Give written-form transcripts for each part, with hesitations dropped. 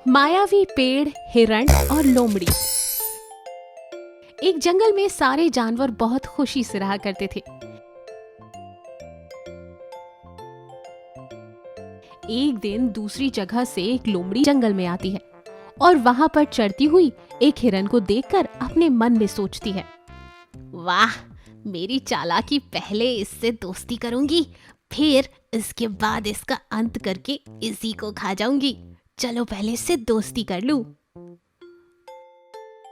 मायावी पेड़, हिरण और लोमड़ी। एक जंगल में सारे जानवर बहुत खुशी से रहा करते थे। एक दिन दूसरी जगह से एक लोमड़ी जंगल में आती है और वहां पर चढ़ती हुई एक हिरन को देखकर अपने मन में सोचती है, वाह, मेरी चालाकी, पहले इससे दोस्ती करूंगी, फिर इसके बाद इसका अंत करके इसी को खा जाऊंगी। चलो पहले इससे दोस्ती कर लूं।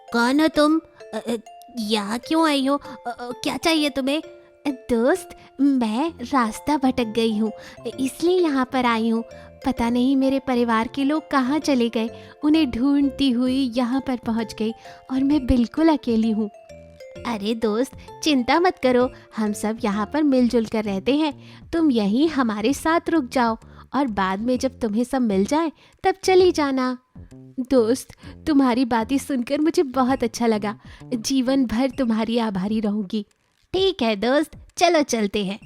कौन हो तुम? यहाँ क्यों आई हो? क्या चाहिए तुम्हें? दोस्त, मैं रास्ता भटक गई हूँ, इसलिए यहाँ पर आई हूँ। पता नहीं मेरे परिवार के लोग कहाँ चले गए। उन्हें ढूंढती हुई यहाँ पर पहुँच गई और मैं बिल्कुल अकेली हूँ। अरे दोस्त, चिंता मत करो, हम सब यहाँ पर मिलजुल कर रहते हैं। तुम यहीं हमारे साथ रुक जाओ और बाद में जब तुम्हें सब मिल जाए तब चली जाना। दोस्त, तुम्हारी बातें सुनकर मुझे बहुत अच्छा लगा। जीवन भर तुम्हारी आभारी रहूंगी। ठीक है दोस्त, चलो चलते हैं।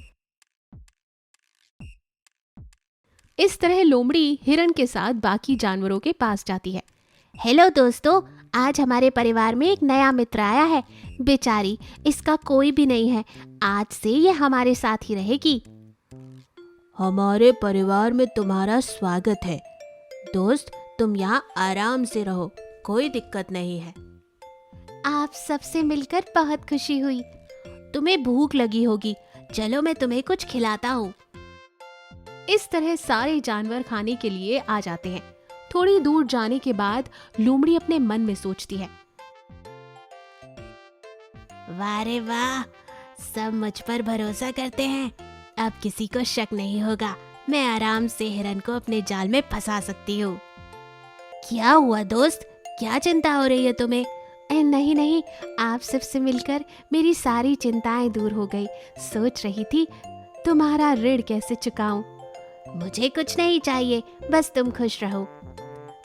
इस तरह लोमड़ी हिरन के साथ बाकी जानवरों के पास जाती है। हेलो दोस्तों, आज हमारे परिवार में एक नया मित्र आया है। बेचारी, इसका कोई भी नहीं है। आज से ये हमारे साथ ही रहेगी। हमारे परिवार में तुम्हारा स्वागत है। दोस्त, तुम यहाँ आराम से रहो, कोई दिक्कत नहीं है। आप सबसे मिलकर बहुत खुशी हुई। तुम्हें भूख लगी होगी, चलो मैं तुम्हें कुछ खिलाता हूँ। इस तरह सारे जानवर खाने के लिए आ जाते हैं। थोड़ी दूर जाने के बाद लोमड़ी अपने मन में सोचती है, वाह रे वाह, सब मुझ पर भरोसा करते हैं। अब किसी को शक नहीं होगा। मैं आराम से हिरन को अपने जाल में फंसा सकती हूँ। क्या हुआ दोस्त, क्या चिंता हो रही है तुम्हें? नहीं नहीं, आप सबसे मिलकर मेरी सारी चिंताएं दूर हो गई। सोच रही थी तुम्हारा ऋण कैसे चुकाऊं। मुझे कुछ नहीं चाहिए, बस तुम खुश रहो।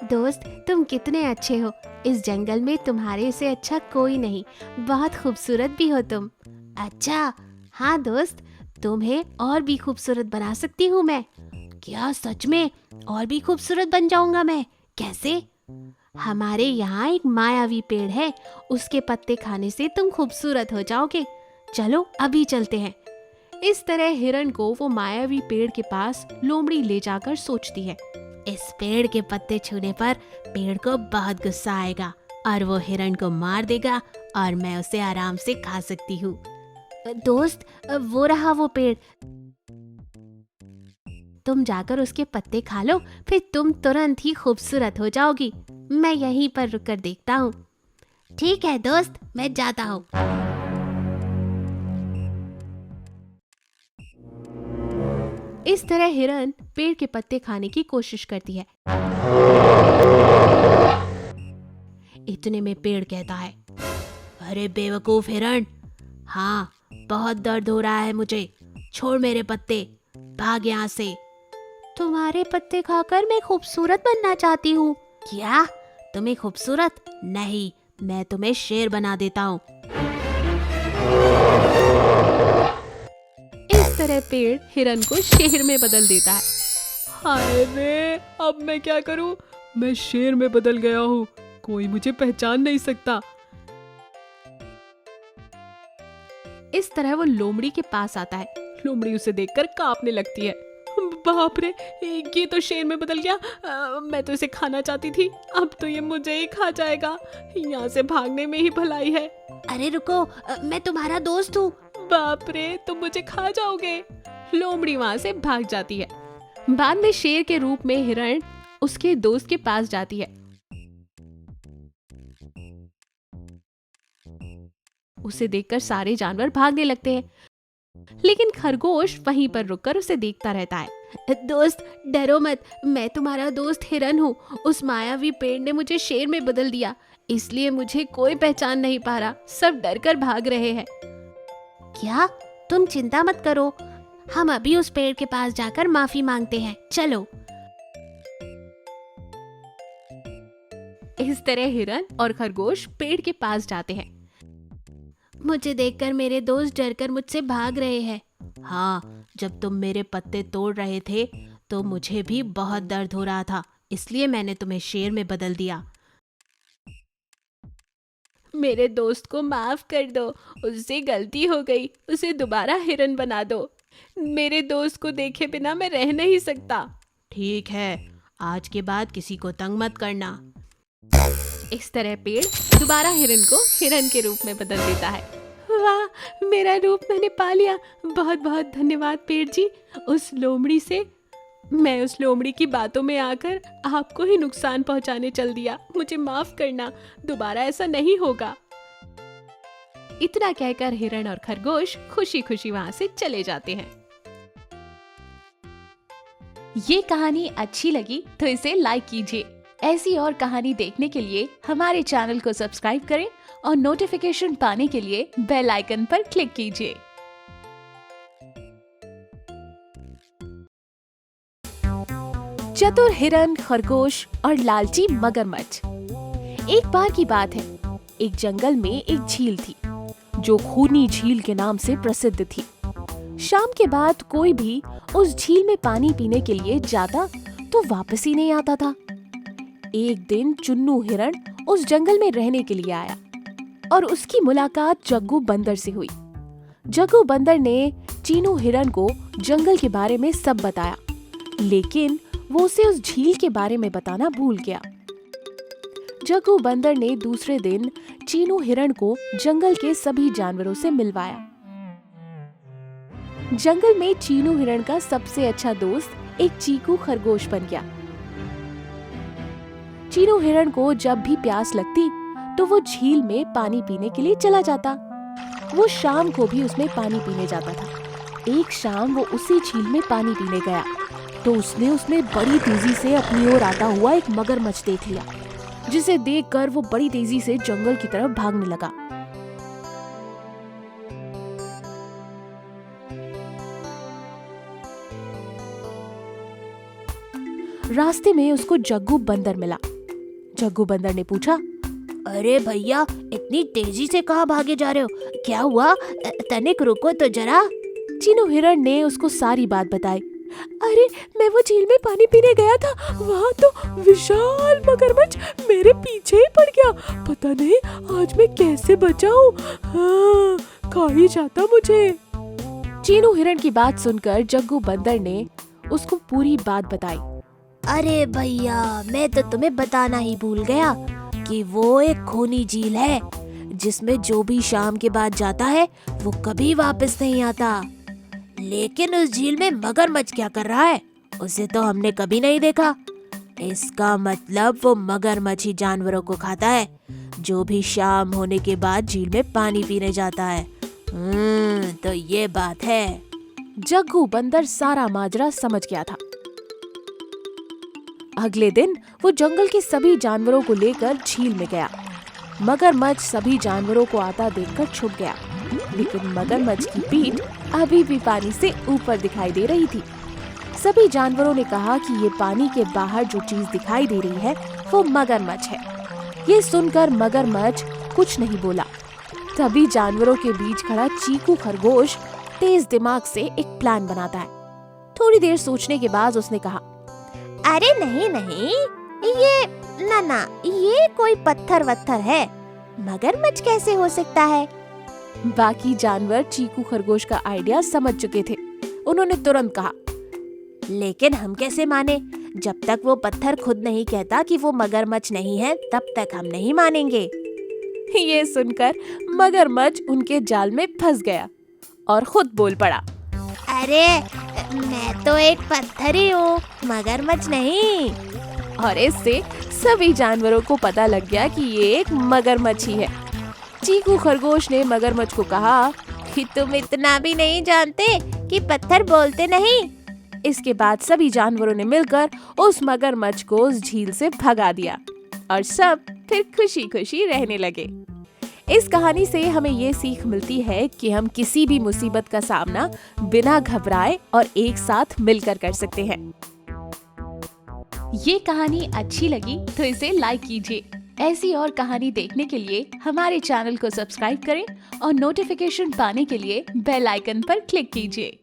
दोस्त, तुम कितने अच्छे हो। इस जंगल में तुम्हारे से अच्छा कोई नहीं। बहुत खूबसूरत भी हो तुम। अच्छा, हाँ दोस्त, तुम्हें और भी खूबसूरत बना सकती हूँ मैं। क्या सच में? और भी खूबसूरत बन जाऊंगा मैं? कैसे? हमारे यहाँ एक मायावी पेड़ है, उसके पत्ते खाने से तुम खूबसूरत हो जाओगे। चलो अभी चलते हैं। इस तरह हिरन को वो मायावी पेड़ के पास लोमड़ी ले जाकर सोचती है, इस पेड़ के पत्ते छूने पर पेड़ को बहुत गुस्सा आएगा और वो हिरन को मार देगा और मैं उसे आराम से खा सकती हूँ। दोस्त, वो रहा वो पेड़। तुम जाकर उसके पत्ते खा लो, फिर तुम तुरंत ही खूबसूरत हो जाओगी। मैं यहीं पर रुककर देखता हूँ। ठीक है दोस्त, मैं जाता हूँ। इस तरह हिरन पेड़ के पत्ते खाने की कोशिश करती है। इतने में पेड़ कहता है, अरे बेवकूफ हिरन, हाँ, बहुत दर्द हो रहा है मुझे, छोड़ मेरे पत्ते, भाग यहाँ से। तुम्हारे पत्ते खाकर मैं खूबसूरत बनना चाहती हूँ। क्या? तुम्हें खूबसूरत? नहीं, मैं तुम्हें शेर बना देता हूँ। इस तरह पेड़ हिरन को शेर में बदल देता है। हाय रे, अब मैं क्या करूं? मैं शेर में बदल गया हूँ, कोई मुझे पहचान नहीं सकता। इस तरह वो लोमड़ी के पास आता है। लोमड़ी उसे देखकर कांपने लगती है। बाप रे, ये तो शेर में बदल गया। मैं तो इसे खाना चाहती थी, अब तो ये मुझे ही खा जाएगा। यहाँ से भागने में ही भलाई है। अरे रुको, मैं तुम्हारा दोस्त हूँ। बाप रे, तुम मुझे खा जाओगे। लोमड़ी वहां से भाग जाती है। बाद में शेर के रूप में हिरण उसके दोस्त के पास जाती है। उसे देखकर सारे जानवर भागने लगते हैं, लेकिन खरगोश वहीं पर रुककर उसे देखता रहता है। दोस्त, डरो मत, मैं तुम्हारा दोस्त हिरन हूँ। उस मायावी पेड़ ने मुझे शेर में बदल दिया, इसलिए मुझे कोई पहचान नहीं पा रहा। सब डर कर भाग रहे हैं। क्या? तुम चिंता मत करो, हम अभी उस पेड़ के पास जाकर माफी मांगते हैं। चलो। इस तरह हिरन और खरगोश पेड़ के पास जाते हैं। मुझे देखकर मेरे दोस्त डरकर मुझसे भाग रहे हैं। हाँ, जब तुम मेरे पत्ते तोड़ रहे थे तो मुझे भी बहुत दर्द हो रहा था, इसलिए मैंने तुम्हें शेर में बदल दिया। मेरे दोस्त को माफ कर दो, उससे गलती हो गई, उसे दोबारा हिरन बना दो। मेरे दोस्त को देखे बिना मैं रह नहीं सकता। ठीक है, आज के बाद किसी को तंग मत करना। इस तरह पेड़ दोबारा हिरन को हिरन के रूप में बदल देता है। वाह, मेरा रूप मैंने पा लिया। बहुत बहुत धन्यवाद पेड़ जी। मैं उस लोमड़ी की बातों में आकर आपको ही नुकसान पहुंचाने चल दिया। मुझे माफ करना, दोबारा ऐसा नहीं होगा। इतना कहकर हिरन और खरगोश खुशी खुशी वहां से चले जाते हैं। ये कहानी अच्छी लगी तो इसे लाइक कीजिए। ऐसी और कहानी देखने के लिए हमारे चैनल को सब्सक्राइब करें और नोटिफिकेशन पाने के लिए बेल आइकन पर क्लिक कीजिए। चतुर हिरन, खरगोश और लालची मगरमच्छ। एक बार की बात है, एक जंगल में एक झील थी जो खूनी झील के नाम से प्रसिद्ध थी। शाम के बाद कोई भी उस झील में पानी पीने के लिए जाता तो वापस ही नहीं आता था। एक दिन चुन्नू हिरन उस जंगल में रहने के लिए आया और उसकी मुलाकात जग्गू बंदर से हुई। जग्गू बंदर ने चीनू हिरन को जंगल के बारे में सब बताया, लेकिन वो उसे उस झील के बारे में बताना भूल गया। जग्गू बंदर ने दूसरे दिन चीनू हिरन को जंगल के सभी जानवरों से मिलवाया। जंगल में चीनू हिरन का सबसे अच्छा दोस्त एक चीकू खरगोश बन गया। चीनू हिरन को जब भी प्यास लगती तो वो झील में पानी पीने के लिए चला जाता। वो शाम को भी उसमें पानी पीने जाता था। एक शाम वो उसी झील में पानी पीने गया तो उसने बड़ी तेजी से अपनी ओर आता हुआ एक मगरमच्छ देख लिया, जिसे देखकर वो बड़ी तेजी से जंगल की तरफ भागने लगा। रास्ते में उसको जग्गू बंदर मिला। जग्गू बंदर ने पूछा, अरे भैया, इतनी तेजी से कहाँ भागे जा रहे हो? क्या हुआ? तनिक रुको तो जरा। चीनू हिरन ने उसको सारी बात बताई। अरे, मैं वो झील में पानी पीने गया था, वहाँ तो विशाल मगरमच्छ मेरे पीछे ही पड़ गया। पता नहीं आज मैं कैसे बचा हूँ। हाँ, खा ही जाता मुझे। चीनू हिरन की बात सुनकर जग्गू बंदर ने उसको पूरी बात बताई। अरे भैया, मैं तो तुम्हें बताना ही भूल गया कि वो एक खूनी झील है जिसमें जो भी शाम के बाद जाता है वो कभी वापस नहीं आता। लेकिन उस झील में मगरमच्छ क्या कर रहा है, उसे तो हमने कभी नहीं देखा। इसका मतलब वो मगरमच्छ ही जानवरों को खाता है जो भी शाम होने के बाद झील में पानी पीने जाता है। तो ये बात है। जग्गू बंदर सारा माजरा समझ गया था। अगले दिन वो जंगल के सभी जानवरों को लेकर झील में गया। मगरमच्छ सभी जानवरों को आता देखकर छुप गया, लेकिन मगरमच्छ की पीठ अभी भी पानी से ऊपर दिखाई दे रही थी। सभी जानवरों ने कहा कि ये पानी के बाहर जो चीज दिखाई दे रही है वो मगरमच्छ है। ये सुनकर मगरमच्छ कुछ नहीं बोला। तभी जानवरों के बीच खड़ा चीकू खरगोश तेज दिमाग से एक प्लान बनाता है। थोड़ी देर सोचने के बाद उसने कहा, अरे नहीं नहीं, ये कोई पत्थर वत्थर है, मगरमच्छ कैसे हो सकता है? बाकी जानवर चीकू खरगोश का आइडिया समझ चुके थे। उन्होंने तुरंत कहा, लेकिन हम कैसे माने? जब तक वो पत्थर खुद नहीं कहता कि वो मगरमच्छ नहीं है, तब तक हम नहीं मानेंगे। ये सुनकर मगरमच्छ उनके जाल में फंस गया और खुद बोल पड़ा, अरे मैं तो एक पत्थर ही हूँ, मगरमच्छ नहीं। और इससे सभी जानवरों को पता लग गया कि ये एक मगरमच्छ ही है। चीकू खरगोश ने मगरमच्छ को कहा कि तुम इतना भी नहीं जानते कि पत्थर बोलते नहीं। इसके बाद सभी जानवरों ने मिलकर उस मगरमच्छ को उस झील से भगा दिया और सब फिर खुशी खुशी रहने लगे। इस कहानी से हमें ये सीख मिलती है कि हम किसी भी मुसीबत का सामना बिना घबराए और एक साथ मिलकर कर सकते हैं। ये कहानी अच्छी लगी तो इसे लाइक कीजिए। ऐसी और कहानी देखने के लिए हमारे चैनल को सब्सक्राइब करें और नोटिफिकेशन पाने के लिए बेल आइकन पर क्लिक कीजिए।